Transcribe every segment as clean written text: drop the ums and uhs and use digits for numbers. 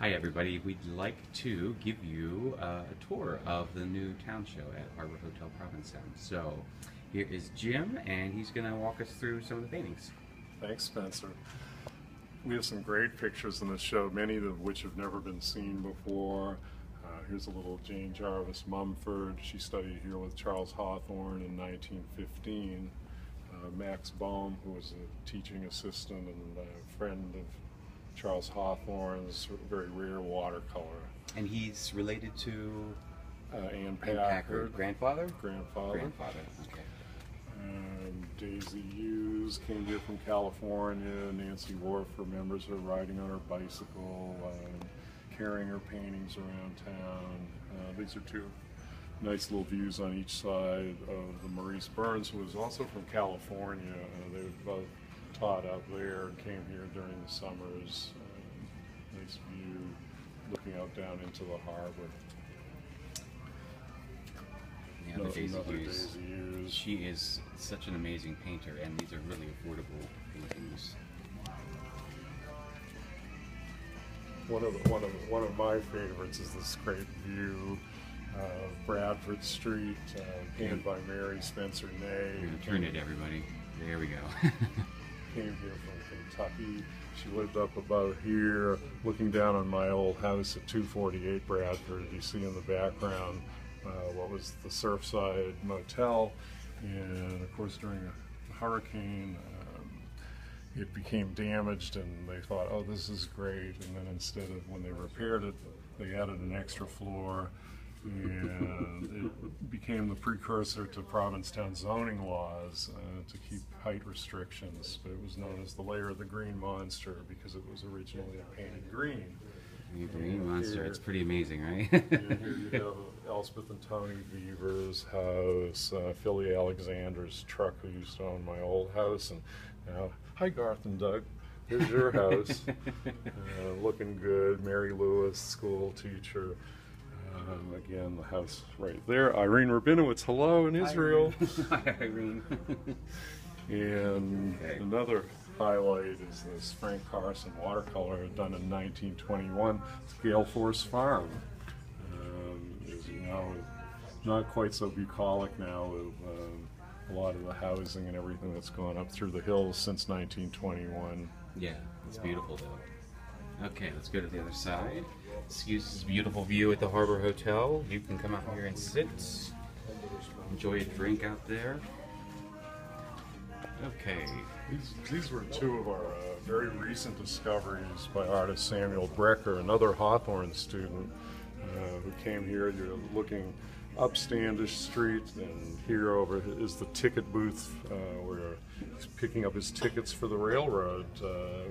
Hi everybody, we'd like to give you a tour of the new town show at Harbor Hotel Provincetown. So here is Jim, and he's going to walk us through some of the paintings. Thanks, Spencer. We have some great pictures in the show, many of which have never been seen before. Here's a little Jane Jarvis Mumford. She studied here with Charles Hawthorne in 1915. Max Bohm, who was a teaching assistant and a friend of Charles Hawthorne's, very rare watercolor. And he's related to Anne Packard. Grandfather? Grandfather. Okay. Daisy Hughes came here from California. Nancy Worf remembers her riding on her bicycle, carrying her paintings around town. These are two nice little views on each side of the Maurice Burns, who was also from California. They both taught out there and came here during the summers. Nice view looking out down into the harbor. Yeah, Daisy Hughes. She is such an amazing painter, and these are really affordable paintings. One of my favorites is this great view of Bradford Street, painted by Mary Spencer Ney. We're going to turn it, everybody. There we go. Came here from Kentucky. She lived up above here, looking down on my old house at 248 Bradford. You see in the background what was the Surfside Motel, and of course during a hurricane it became damaged, and they thought, oh, this is great, and then instead of, when they repaired it, they added an extra floor, and it became the precursor to Provincetown zoning laws to keep height restrictions. But it was known as the Lair of the Green Monster because it was originally a painted green. The Green Monster, here, it's pretty amazing, right? Here you have Elspeth and Tony Beaver's house, Philly Alexander's truck, who used to own my old house, and now, hi Garth and Doug, here's your house. Looking good. Mary Lewis, school teacher. Again, the house right there. Irene Rabinowitz, hello in Israel. Hi, Irene. And another highlight is this Frank Carson watercolor done in 1921. It's Gale Force Farm. Is now not quite so bucolic now with a lot of the housing and everything that's gone up through the hills since 1921. Yeah, it's beautiful though. Okay, let's go to the other side. Excuse this beautiful view at the Harbor Hotel. You can come out here and sit, enjoy a drink out there. Okay. These were two of our very recent discoveries by artist Samuel Bakker, another Hawthorne student who came here. You're looking up Standish Street, and here over is the ticket booth where he's picking up his tickets for the railroad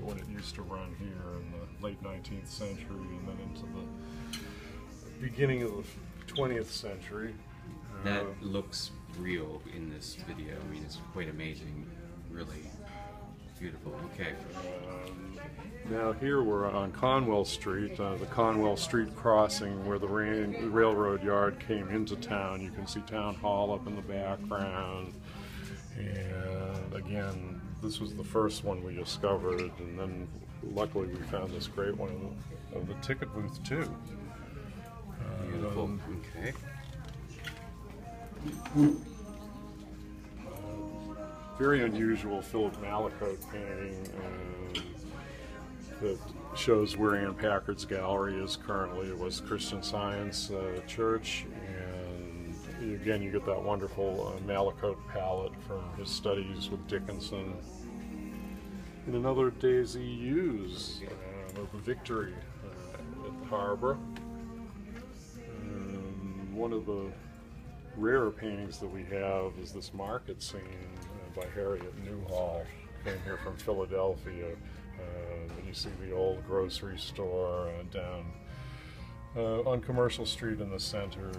when it used to run here in the late 19th century and then into the beginning of the 20th century. That looks real in this video. I mean, it's quite amazing. Really beautiful. Okay. Now here we're on Conwell Street, the Conwell Street crossing where the railroad yard came into town. You can see Town Hall up in the background. And again, this was the first one we discovered, and then luckily we found this great one of the ticket booth too. Beautiful. Okay. Very unusual Philip Mallicoat painting that shows where Anne Packard's gallery is currently. It was Christian Science Church, and again you get that wonderful Mallicoat palette from his studies with Dickinson. And another Daisy Hughes of the Victory at the harbor. One of the rarer paintings that we have is this market scene by Harriet Newhall. Came here from Philadelphia. You see the old grocery store down on Commercial Street in the center,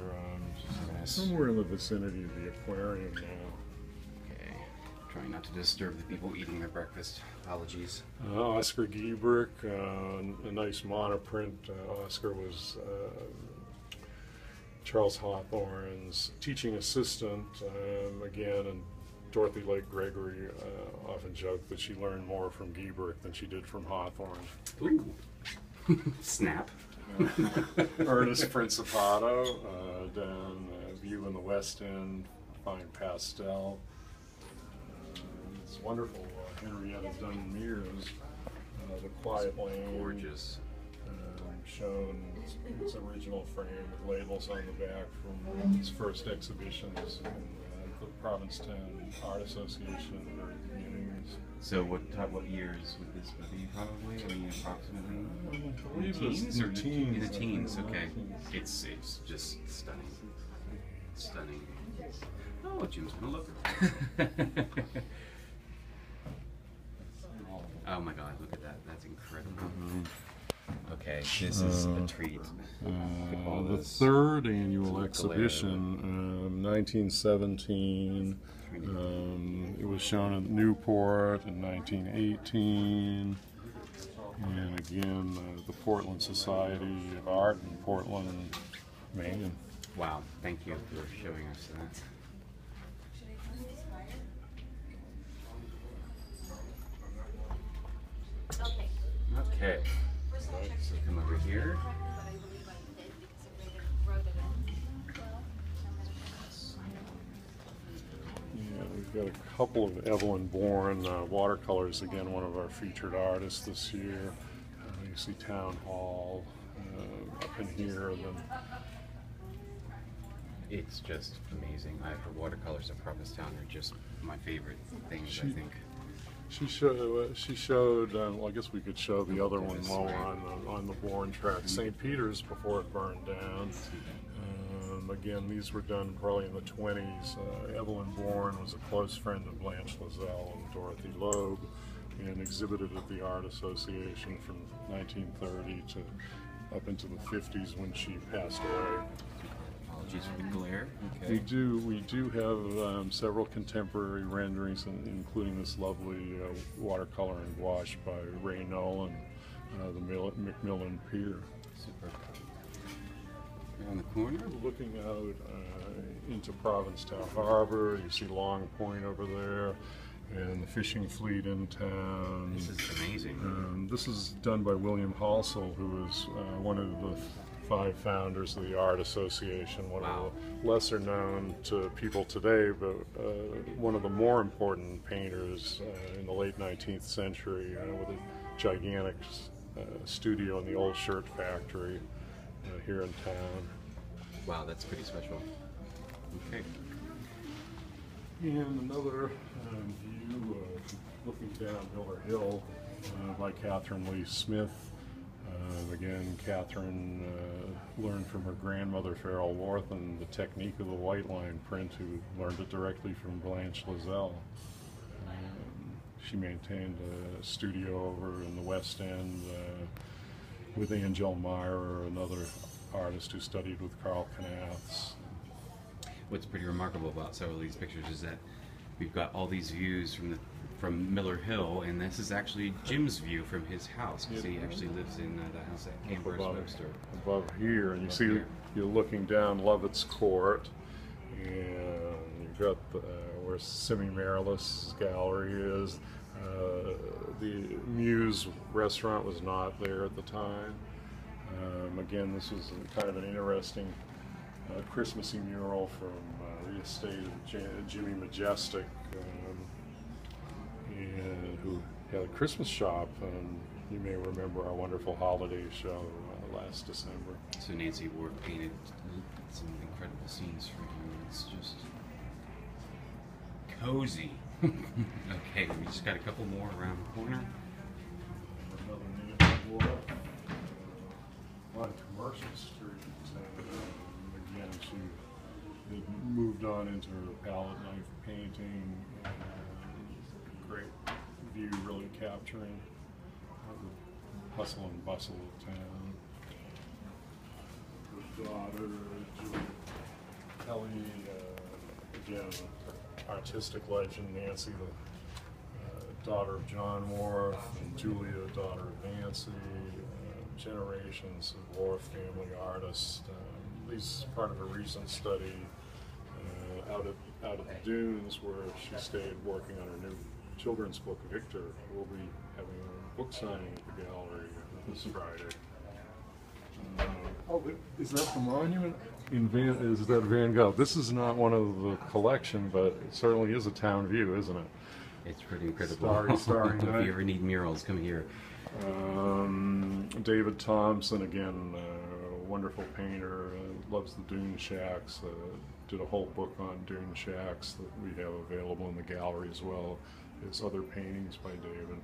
somewhere in the vicinity of the aquarium now. Okay. Trying not to disturb the people eating their breakfast. Apologies. Oscar Giebrick, a nice monoprint. Oscar was Charles Hawthorne's teaching assistant, again, and Dorothy Lake Gregory often joked that she learned more from Giebrick than she did from Hawthorne. Ooh. Snap. Ernest Principato, down view in the West End, fine pastel. It's wonderful. Henrietta Dunn Mears, the Quiet Lane. Gorgeous. Shown its original frame with labels on the back from its first exhibitions in the Provincetown Art Association at the very beginnings. So what years would this be probably? I mean, approximately? I believe teens or teens. in the teens, okay. It's just stunning. Stunning. Oh, Jim's gonna look. Oh my god, look at that. That's incredible. Okay, this is a treat. The third annual exhibition, 1917. It was shown at Newport in 1918. And again, the Portland Society of Art in Portland, Maine. Wow, thank you for showing us that. Okay. So come over here. Yeah, we've got a couple of Evelyn Bourne watercolors, again, one of our featured artists this year. You see Town Hall up in here. And then It's just amazing. Her watercolors of Provincetown are just my favorite things, I think. She showed. Well, I guess we could show the other one low on the Bourne track, St. Peter's, before it burned down. Again, these were done probably in the 20s. Evelyn Bourne was a close friend of Blanche Lazelle and Dorothy Loeb, and exhibited at the Art Association from 1930 to up into the 50s when she passed away. Apologies for the glare. Okay. We do have several contemporary renderings, including this lovely watercolor and gouache by Ray Nolan, the Macmillan Pier. Super. Around the corner. Looking out into Provincetown Harbor, you see Long Point over there, and the fishing fleet in town. This is amazing. This is done by William Halsell, who is one of the 5 founders of the Art Association, one of the lesser known to people today, but one of the more important painters in the late 19th century, with a gigantic studio in the old shirt factory here in town. Wow, that's pretty special. Okay. And another view looking down Miller Hill by Catherine Lee Smith. Again, Catherine learned from her grandmother, Farrell Warthen, the technique of the white line print, who learned it directly from Blanche Lazelle. She maintained a studio over in the West End with Angel Meyer, another artist who studied with Carl Knaths. What's pretty remarkable about several of these pictures is that we've got all these views from Miller Hill, and this is actually Jim's view from his house, because he actually lives in the house at Amherst Webster. Above here, and you see you're looking down Lovett's Court, and you've got where Simi Marilis' gallery is. The Muse restaurant was not there at the time. Again, this was kind of an interesting Christmassy mural from the estate of Jimmy Majestic, and who had a Christmas shop, and you may remember our wonderful holiday show last December. So Nancy Ward painted some incredible scenes for him. It's just cozy. Okay, we just got a couple more around the corner. Another Nancy Ward on Commercial Street. Again, she had moved on into her palette knife painting. Great view, really capturing the hustle and bustle of town. Her daughter, Julia Kelly, again, artistic legend. Nancy, the daughter of John Wharf, and Julia, daughter of Nancy. Generations of Wharf family artists. These part of a recent study out at the Dunes, where she stayed working on her new children's book, Victor. We'll be having a book signing at the gallery this Friday. Oh, is that the monument? Is that Van Gogh? This is not one of the collection, but it certainly is a town view, isn't it? It's pretty incredible. Starry If night. you ever need murals, come here. David Thompson, again, wonderful painter, loves the dune shacks. Did a whole book on dune shacks that we have available in the gallery, as well as other paintings by David.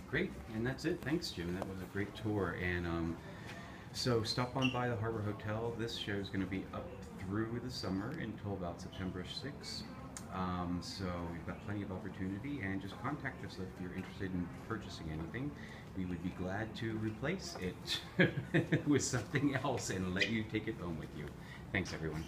Great, and that's it. Thanks, Jim. That was a great tour. And so stop on by the Harbor Hotel. This show is going to be up through the summer until about September 6th. So we've got plenty of opportunity, and just contact us if you're interested in purchasing anything. We would be glad to replace it with something else and let you take it home with you. Thanks, everyone.